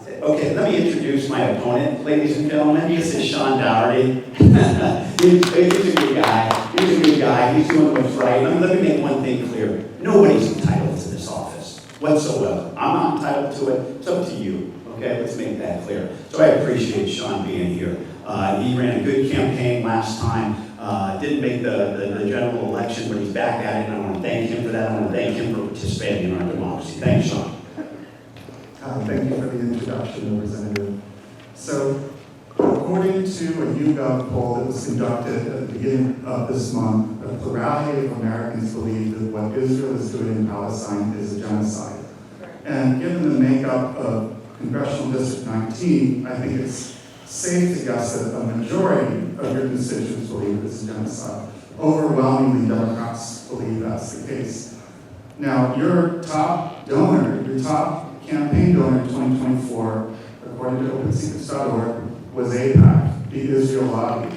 Okay, let me introduce my opponent, ladies and gentlemen. This is Sean Dougherty. He's a good guy. He's a good guy. He's doing what's right. Let me make one thing clear. Nobody's entitled to this office whatsoever. I'm not entitled to it. It's up to you. Okay, let's make that clear. So I appreciate Sean being here. He ran a good campaign last time. Didn't make the general election, but he's back at it, and I want to thank him for that. I want to thank him for participating in our democracy. Thanks, Sean. Thank you for the introduction, Representative. So, according to a YouGov poll that was conducted at the beginning of this month, a plurality of Americans believe that what Israel is doing in Palestine is a genocide. And given the makeup of Congressional District 19, I think it's safe to guess that a majority of your constituents believe it's a genocide. Overwhelmingly, Democrats believe that's the case. Now, your top donor, your top campaign donor in 2024, according to OpenSecrets.org, was AIPAC, the Israel lobby.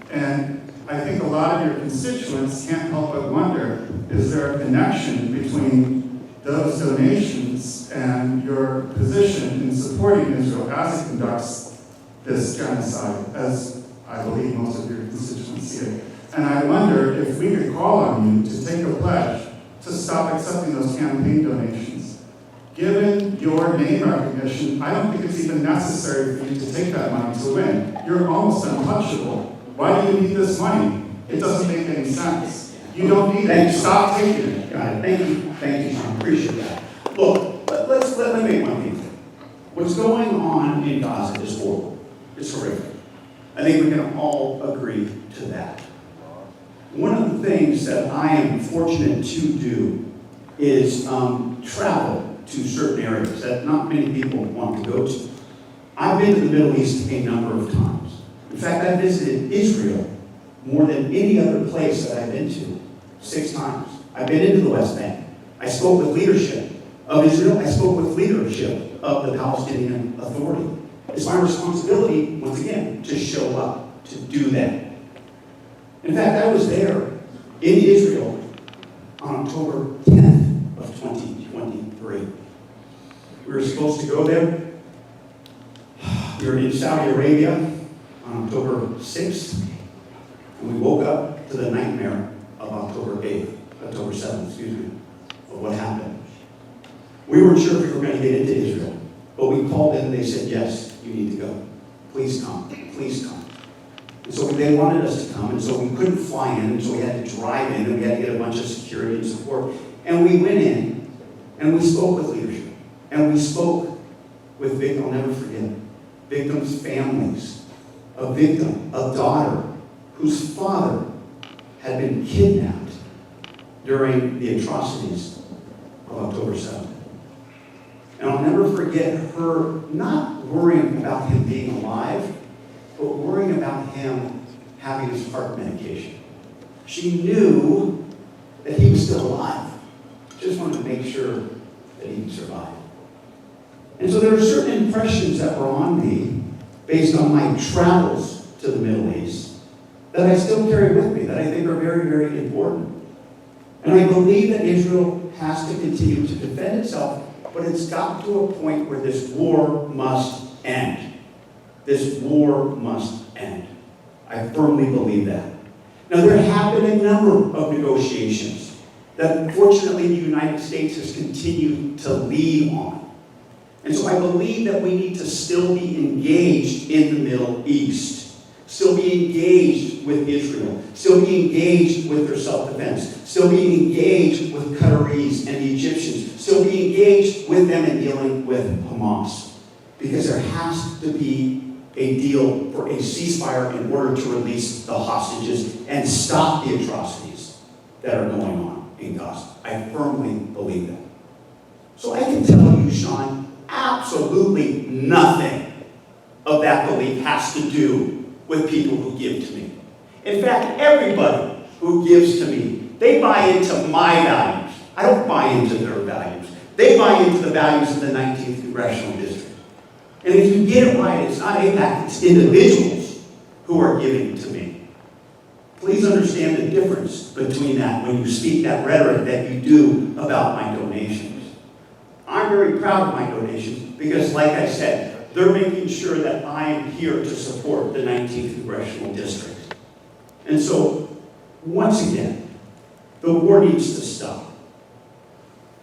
And I think a lot of your constituents can't help but wonder, is there a connection between those donations and your position in supporting Israel as it conducts this genocide, as I believe most of your constituents see it? And I wonder if we could call on you to take a pledge to stop accepting those campaign donations. Given your name recognition, I don't think it's even necessary for you to take that money to win. You're almost untouchable. Why do you need this money? It doesn't make any sense. You don't need it. Stop taking it. Got it. Thank you, Sean. Appreciate that. Look, let me make one thing clear. What's going on in Gaza is horrible. It's horrific. I think we can all agree to that. One of the things that I am fortunate to do is travel to certain areas that not many people want to go to. I've been to the Middle East a number of times. In fact, I visited Israel more than any other place that I've been to, 6 times. I've been into the West Bank. I spoke with leadership of Israel. I spoke with leadership of the Palestinian Authority. It's my responsibility, once again, to show up, to do that. In fact, I was there in Israel on October 10th of 2023. We were supposed to go there. We were in Saudi Arabia on October 6th, and we woke up to the nightmare of October 7th, of what happened. We weren't sure if we were going to get into Israel, but we called in and they said, yes, you need to go. Please come, please come. And so they wanted us to come, and so we couldn't fly in, and so we had to drive in, and we had to get a bunch of security and support. And we went in, and we spoke with leadership, and we spoke with victims. I'll never forget, victims' families. A victim, a daughter, whose father had been kidnapped during the atrocities of October 7th. And I'll never forget her not worrying about him being alive, but worrying about him having his heart medication. She knew that he was still alive. Just wanted to make sure that he would survive. And so there are certain impressions that were on me based on my travels to the Middle East that I still carry with me, that I think are very, very important. And I believe that Israel has to continue to defend itself, but it's got to a point where this war must end. This war must end. I firmly believe that. Now, there have been a number of negotiations that, fortunately, the United States has continued to lead on. And so I believe that we need to still be engaged in the Middle East, still be engaged with Israel, still be engaged with their self-defense, still be engaged with Qataris and the Egyptians, still be engaged with them in dealing with Hamas. Because there has to be a deal for a ceasefire in order to release the hostages and stop the atrocities that are going on in Gaza. I firmly believe that. So I can tell you, Sean, absolutely nothing of that belief has to do with people who give to me. In fact, everybody who gives to me, they buy into my values. I don't buy into their values. They buy into the values of the 19th Congressional District. And if you get it right, it's not AIPAC, it's individuals who are giving to me. Please understand the difference between that when you speak that rhetoric that you do about my donations. I'm very proud of my donations. because like I said, they're making sure that I am here to support the 19th Congressional District. And so, once again, the war needs to stop.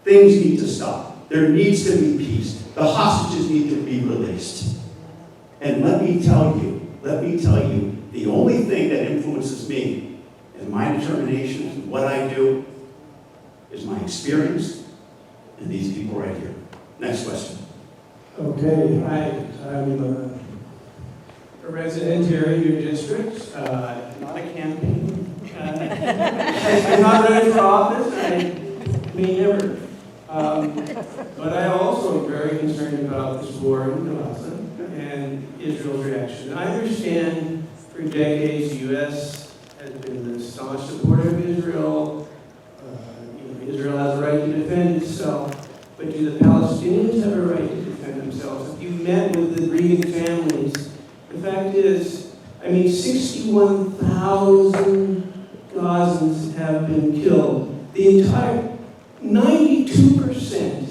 Things need to stop. There needs to be peace. The hostages need to be released. And let me tell you, the only thing that influences me and my determination and what I do is my experience and these people right here. Next question. Okay, hi, I'm a resident here in your district, not a campaign. I'm not running for office, I may never. But I also am very concerned about this war in Gaza and Israel's reaction. I understand for decades the U.S. has been the staunch supporter of Israel. Israel has a right to defend itself, but do the Palestinians have a right to defend themselves? If you met with the grieving families, the fact is, 61,000 Gazans have been killed. The entire 92%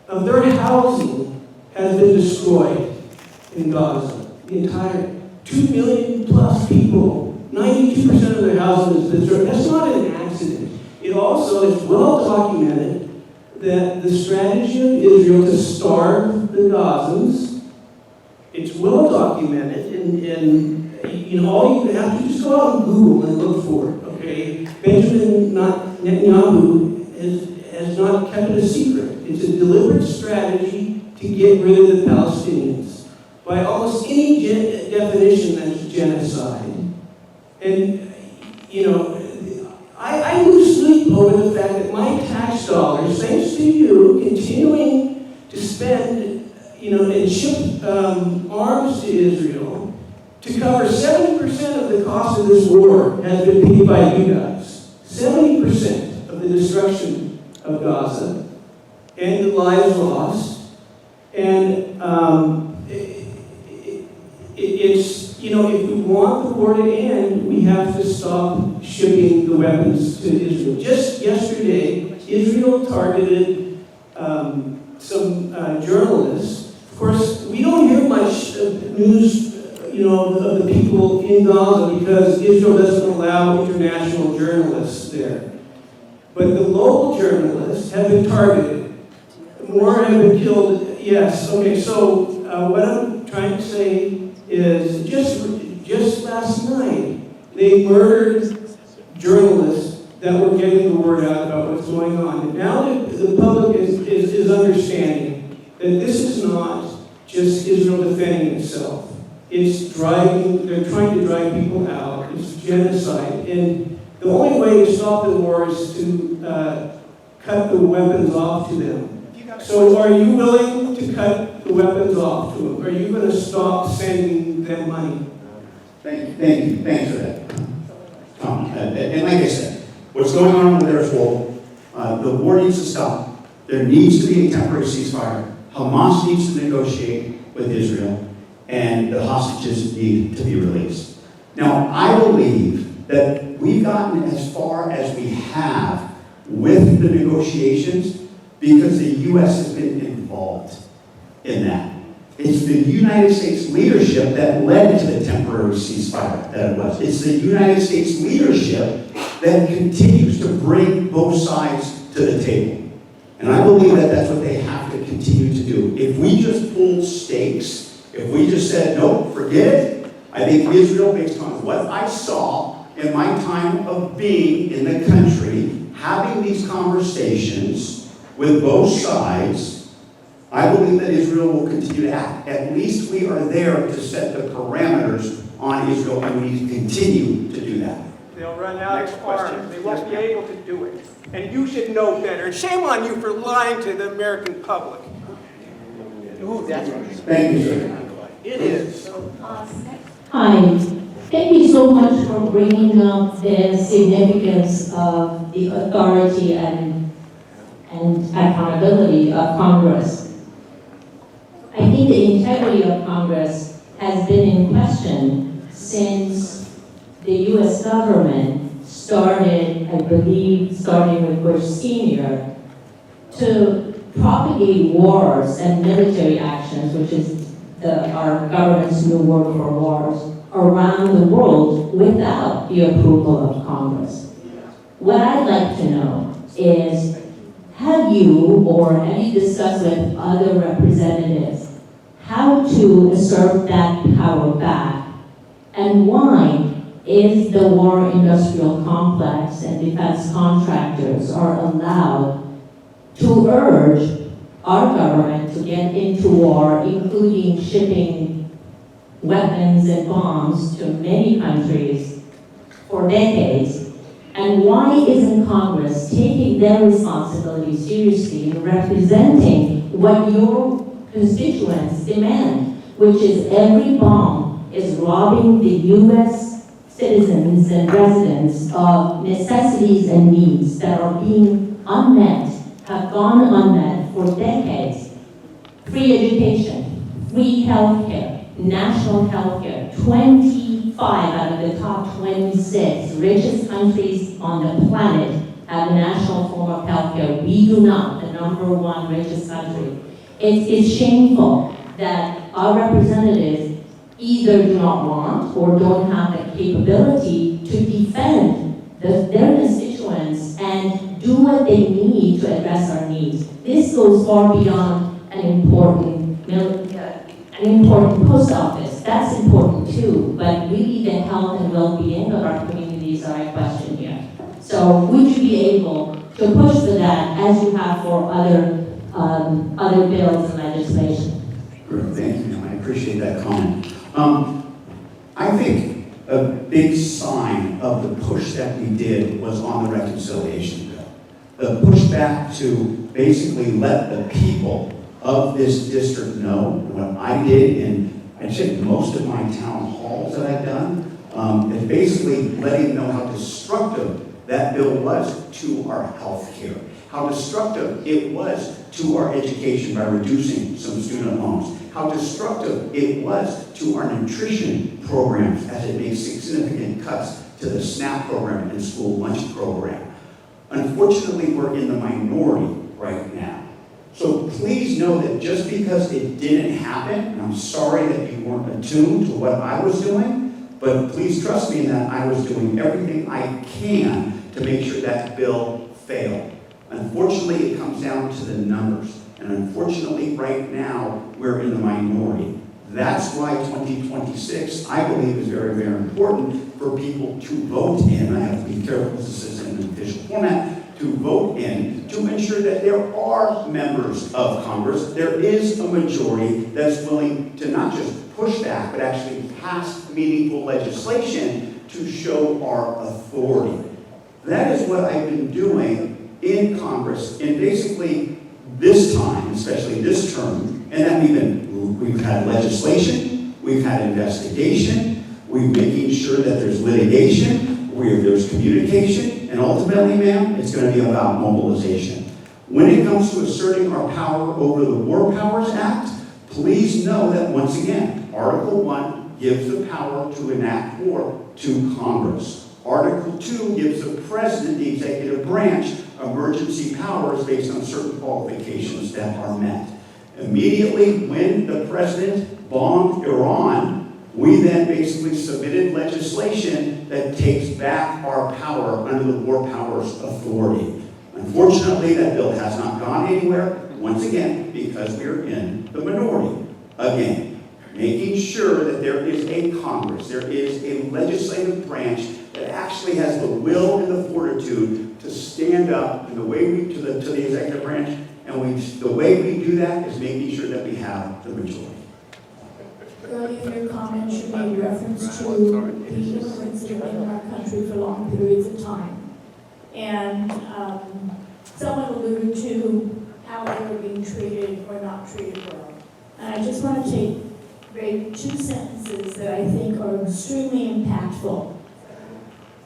of their housing has been destroyed in Gaza. The entire 2 million plus people, 92% of their housing is destroyed. That's not an accident. It also is well documented that the strategy of Israel to starve the Gazans, it's well documented, and all you have to just go out and Google and look for it, okay? Benjamin Netanyahu has not kept it a secret. It's a deliberate strategy to get rid of the Palestinians. By almost any definition, that's genocide. And, I lose sleep over the fact that my tax dollars, thanks to you, continuing to spend, and ship arms to Israel to cover 70% of the cost of this war has been paid by you guys. 70% of the destruction of Gaza and the lives lost. And if we want the war to end, we have to stop shipping the weapons to Israel. Just yesterday, Israel targeted some journalists. Of course, we don't hear much news, of the people in Gaza because Israel doesn't allow international journalists there. But the local journalists have been targeted. More have been killed. Yes. Okay. So what I'm trying to say is just last night they murdered journalists that were getting the word out about what's going on. And now the public is understanding that this is not just Israel defending itself. They're trying to drive people out. It's genocide. And the only way to stop the war is to cut the weapons off to them. So are you willing to cut the weapons off to them? Are you going to stop sending them money? Thank you. Thanks for that, Tom. And like I said, what's going on over there is war. The war needs to stop. There needs to be a temporary ceasefire. Hamas needs to negotiate with Israel, and the hostages need to be released. Now, I believe that we've gotten as far as we have with the negotiations because the U.S. has been involved in that. It's the United States leadership that led to the temporary ceasefire that it was. It's the United States leadership that continues to bring both sides to the table. And I believe that that's what they have to continue to do. If we just pulled stakes, if we just said, nope, forget it, I think Israel, based on what I saw in my time of being in the country, having these conversations with both sides, I believe that Israel will continue to act. At least we are there to set the parameters on Israel, and we continue to do that. They'll run out of arms. They won't be able to do it. And you should know better. And shame on you for lying to the American public. Ooh, that's Thank you, sir. It is. Hi. Thank you so much for bringing up the significance of the authority and accountability of Congress. I think the integrity of Congress has been in question since the U.S. government started, I believe, starting with Bush Sr., to propagate wars and military actions, which is our government's new word for wars, around the world without the approval of Congress. What I'd like to know is, have you discussed with other representatives how to assert that power back, and why is the war industrial complex and defense contractors are allowed to urge our government to get into war, including shipping weapons and bombs to many countries for decades? And why isn't Congress taking their responsibility seriously in representing what your constituents demand, which is every bomb is robbing the U.S. citizens and residents of necessities and needs that are being unmet, have gone unmet for decades? Free education, free healthcare, national healthcare. 25 out of the top 26 richest countries on the planet have a national form of healthcare. We do not, the #1 richest country. It's shameful that our representatives either do not want or don't have the capability to defend their constituents and do what they need to address our needs. This goes far beyond an important post office. That's important too, but really the health and well-being of our communities are a question here. So would you be able to push for that as you have for other bills and legislation? Great, thank you, I appreciate that comment. I think a big sign of the push that we did was on the reconciliation bill. The pushback to basically let the people of this district know what I did in, I think, most of my town halls that I've done, is basically letting them know how destructive that bill was to our health care, how destructive it was to our education by reducing some student loans, how destructive it was to our nutrition programs as it makes significant cuts to the SNAP program and school lunch program. Unfortunately, we're in the minority right now. So please know that just because it didn't happen, and I'm sorry that you weren't attuned to what I was doing, but please trust me that I was doing everything I can to make sure that bill failed. Unfortunately, it comes down to the numbers. And unfortunately, right now, we're in the minority. That's why 2026, I believe, is very, very important for people to vote in. I have to be careful because this is in an official format. To vote in to ensure that there are members of Congress, there is a majority that's willing to not just push back, but actually pass meaningful legislation to show our authority. That is what I've been doing in Congress, and basically this time, especially this term, and that we've had legislation, we've had investigation, we're making sure that there's litigation, where there's communication, and ultimately, ma'am, it's going to be about mobilization. When it comes to asserting our power over the War Powers Act, please know that once again, Article 1 gives the power to enact war to Congress. Article 2 gives the President, the executive branch, emergency powers based on certain qualifications that are met. Immediately when the President bombed Iran, we then basically submitted legislation that takes back our power under the War Powers Authority. Unfortunately, that bill has not gone anywhere, once again, because we're in the minority. Again, making sure that there is a Congress, there is a legislative branch that actually has the will and the fortitude to stand up in the way we, to the executive branch, and the way we do that is making sure that we have the majority. Earlier in your comments, you made reference to the immigrants that have been in our country for long periods of time. And someone alluded to how they were being treated or not treated well. And I just want to read 2 sentences that I think are extremely impactful.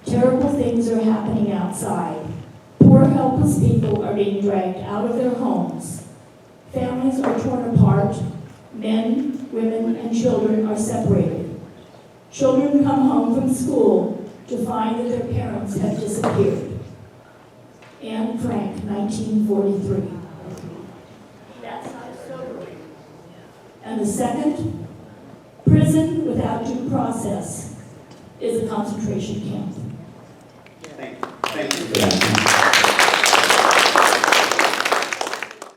Terrible things are happening outside. Poor, helpless people are being dragged out of their homes. Families are torn apart. Men, women, and children are separated. Children come home from school to find that their parents have disappeared. Anne Frank, 1943. And the second, prison without due process is a concentration camp. Thank you for that.